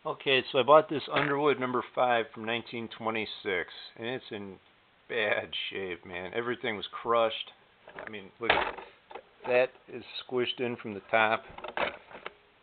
Okay, so I bought this Underwood No.5 from 1926, and it's in bad shape, man. Everything was crushed. I mean, look, that is squished in from the top. I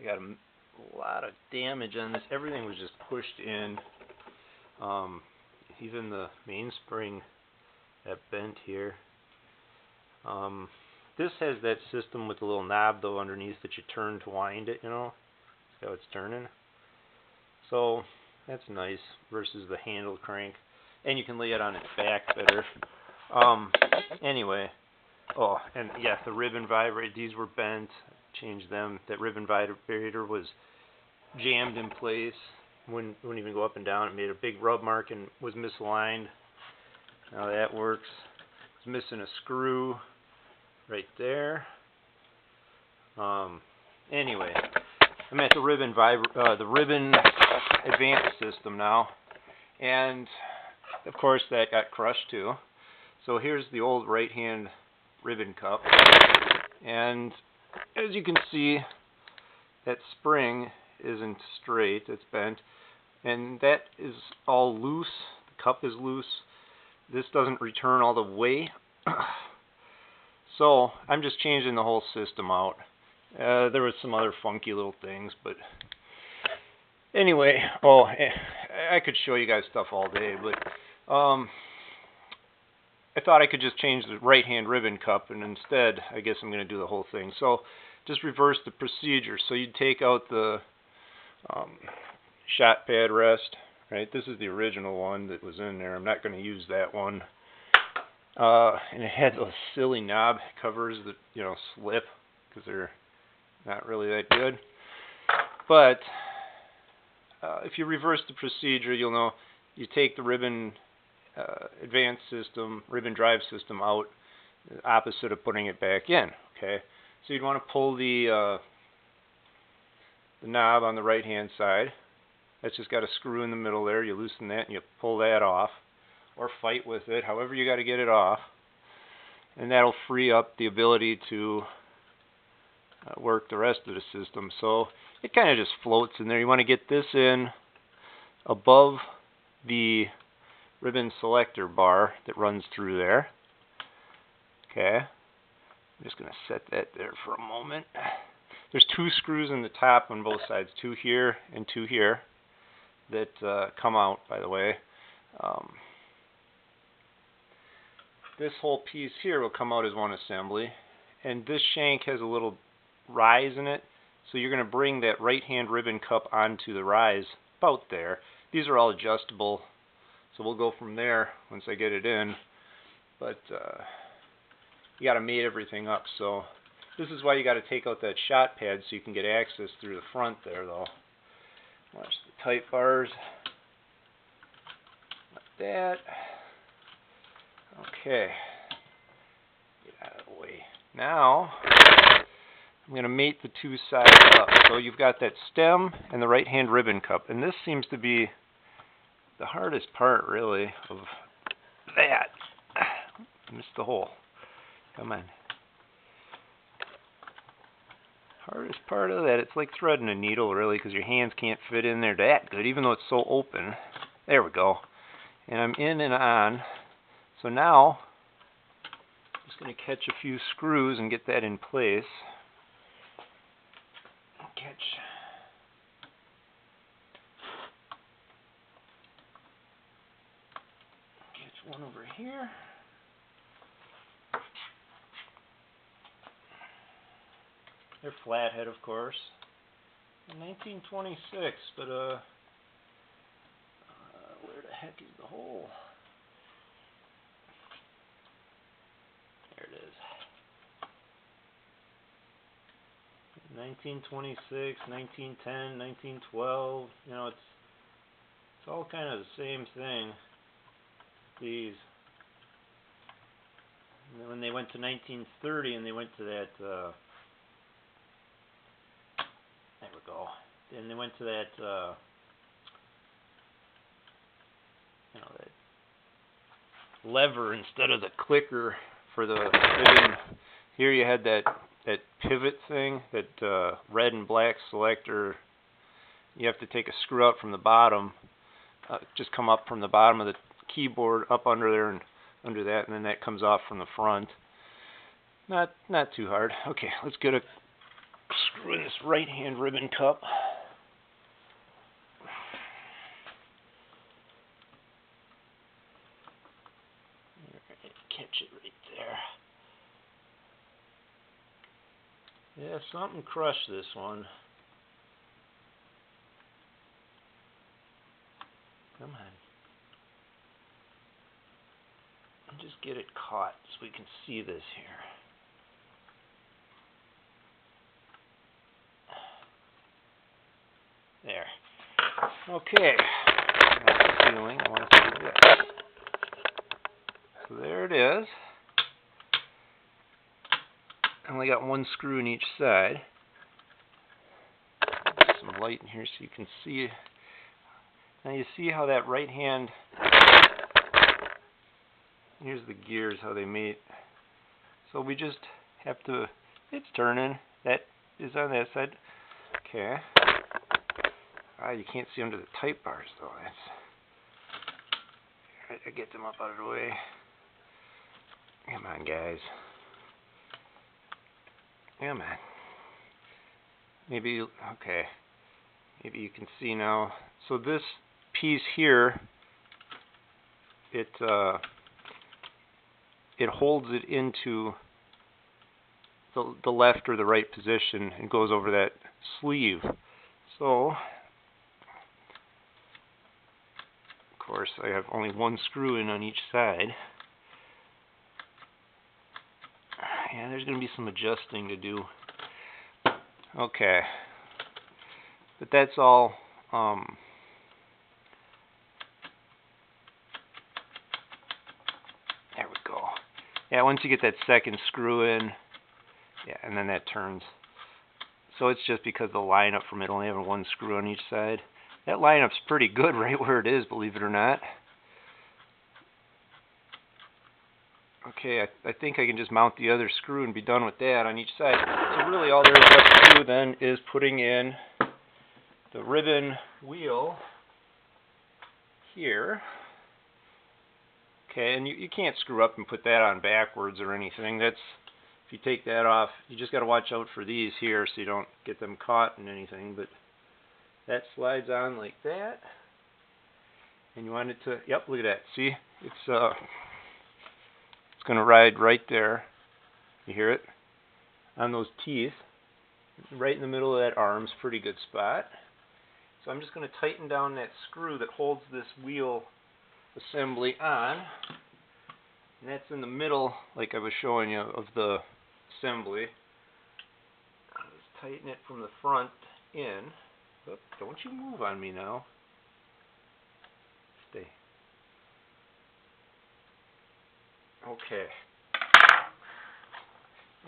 got a lot of damage on this. Everything was just pushed in. Even the mainspring that bent here. This has that system with the little knob though underneath that you turn to wind it, you know. See how it's turning? So that's nice versus the handle crank. And you can lay it on its back better. Anyway. Oh, and yeah, the ribbon vibrator, these were bent. Changed them. That ribbon vibrator was jammed in place. Wouldn't even go up and down. It made a big rub mark and was misaligned. Now that works. It's missing a screw right there. Anyway, I'm at the ribbon advanced system now, and of course that got crushed too. So here's the old right hand ribbon cup, and as you can see, that spring isn't straight, it's bent, and that is all loose. The cup is loose. This doesn't return all the way. So I'm just changing the whole system out. There was some other funky little things, but anyway, I could show you guys stuff all day, but I thought I could just change the right hand ribbon cup, and instead I guess I'm going to do the whole thing. So just reverse the procedure. So you'd take out the shot pad rest, right? This is the original one that was in there. I'm not going to use that one. And it had those silly knob covers that, you know, slip because they're not really that good. But if you reverse the procedure, you'll know you take the ribbon advanced system, ribbon drive system out, the opposite of putting it back in. Okay, so you'd want to pull the knob on the right hand side. That's just got a screw in the middle there. You loosen that and you pull that off, or fight with it, however you got to get it off, and that'll free up the ability to work the rest of the system. So it kind of just floats in there. You want to get this in above the ribbon selector bar that runs through there. Okay, I'm just going to set that there for a moment. There's two screws in the top on both sides, two here and two here, that come out, by the way. This whole piece here will come out as one assembly, and this shank has a little rise in it, so you're going to bring that right hand ribbon cup onto the rise about there. These are all adjustable, so we'll go from there once I get it in, but you got to mate everything up. So this is why you got to take out that shot pad so you can get access through the front there, though. Watch the tight bars like that. Okay, get out of the way. Now I'm going to mate the two sides up. So you've got that stem and the right hand ribbon cup, and this seems to be the hardest part, really, of that. I missed the hole. Come on. Hardest part of that, it's like threading a needle, really, because your hands can't fit in there that good, even though it's so open. There we go. And I'm in and on. So now I'm just going to catch a few screws and get that in place. Catch one over here. They're flathead, of course. 1926, but where the heck is the hole? There it is. 1926, 1910, 1912. You know, it's all kind of the same thing. These. And then when they went to 1930 and they went to that. There we go. Then they went to that. You know, that lever instead of the clicker for the ribbon. Here you had that pivot thing, that red and black selector you have to take a screw out from the bottom, just come up from the bottom of the keyboard up under there and under that, and then that comes off from the front. Not too hard. Okay, let's get a screw in this right hand ribbon cup. Catch it right there. Yeah, something crushed this one. Come on. And just get it caught so we can see this here. There. Okay. That's the feeling. I want to see this. So there it is. I only got one screw in each side. Get some light in here so you can see. Now you see how that right hand, here's the gears, how they meet. So we just have to, it's turning. That is on that side. Okay. You can't see under the type bars though. That's, I get them up out of the way. Come on, guys. Come on. Maybe, okay. Maybe you can see now. So this piece here, it holds it into the left or the right position and goes over that sleeve. So, of course, I have only one screw in on each side. Yeah, there's going to be some adjusting to do. Okay. But that's all. There we go. Yeah, once you get that second screw in, yeah, and then that turns. So it's just because the lineup from it only having one screw on each side. That lineup's pretty good right where it is, believe it or not. Okay, I think I can just mount the other screw and be done with that on each side. So really all there is left to do then is putting in the ribbon wheel here. Okay, and you can't screw up and put that on backwards or anything. That's, if you take that off, you just got to watch out for these here so you don't get them caught in anything. But that slides on like that. And you want it to, yep, look at that. See, it's going to ride right there. You hear it? On those teeth. Right in the middle of that arm's a pretty good spot. So I'm just going to tighten down that screw that holds this wheel assembly on. And that's in the middle, like I was showing you, of the assembly. I'll just tighten it from the front in. Oop, don't you move on me now. Stay. Okay.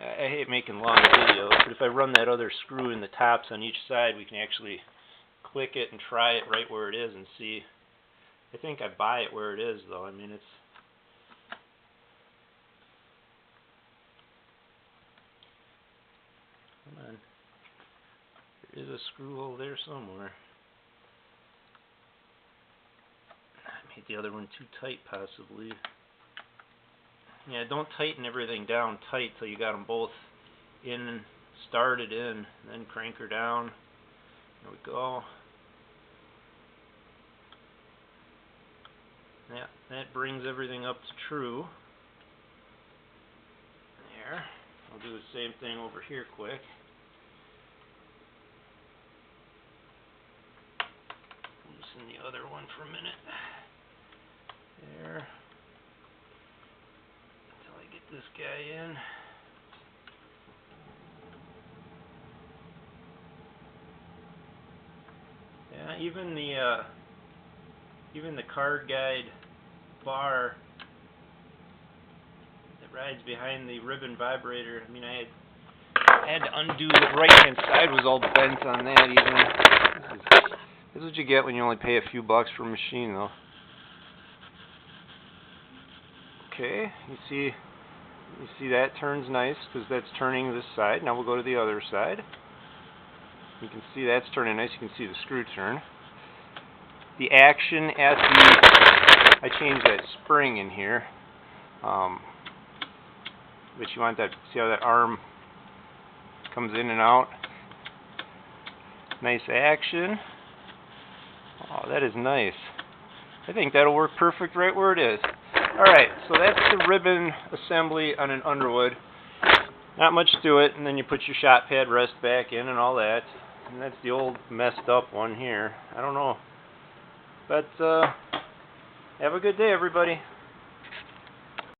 I hate making long videos, but if I run that other screw in the tops on each side, we can actually click it and try it right where it is and see. I think I buy it where it is, though. I mean, it's... Come on. There is a screw hole there somewhere. I made the other one too tight, possibly. Yeah, don't tighten everything down tight till you got them both in, started in, then crank her down. There we go. Yeah, that brings everything up to true. There. I'll do the same thing over here quick. Loosen the other one for a minute. There. Until I get this guy in. Yeah, even the card guide bar that rides behind the ribbon vibrator. I mean, I had to undo the right-hand side was all bent on that. Even this is what you get when you only pay a few bucks for a machine, though. Okay, you see that turns nice because that's turning this side. Now we'll go to the other side. You can see that's turning nice. You can see the screw turn. The action at the, I changed that spring in here, but you want that, see how that arm comes in and out? Nice action. Oh, that is nice. I think that'll work perfect right where it is. Alright, so that's the ribbon assembly on an Underwood. Not much to it, and then you put your shot pad rest back in and all that. And that's the old messed up one here. I don't know. But have a good day, everybody.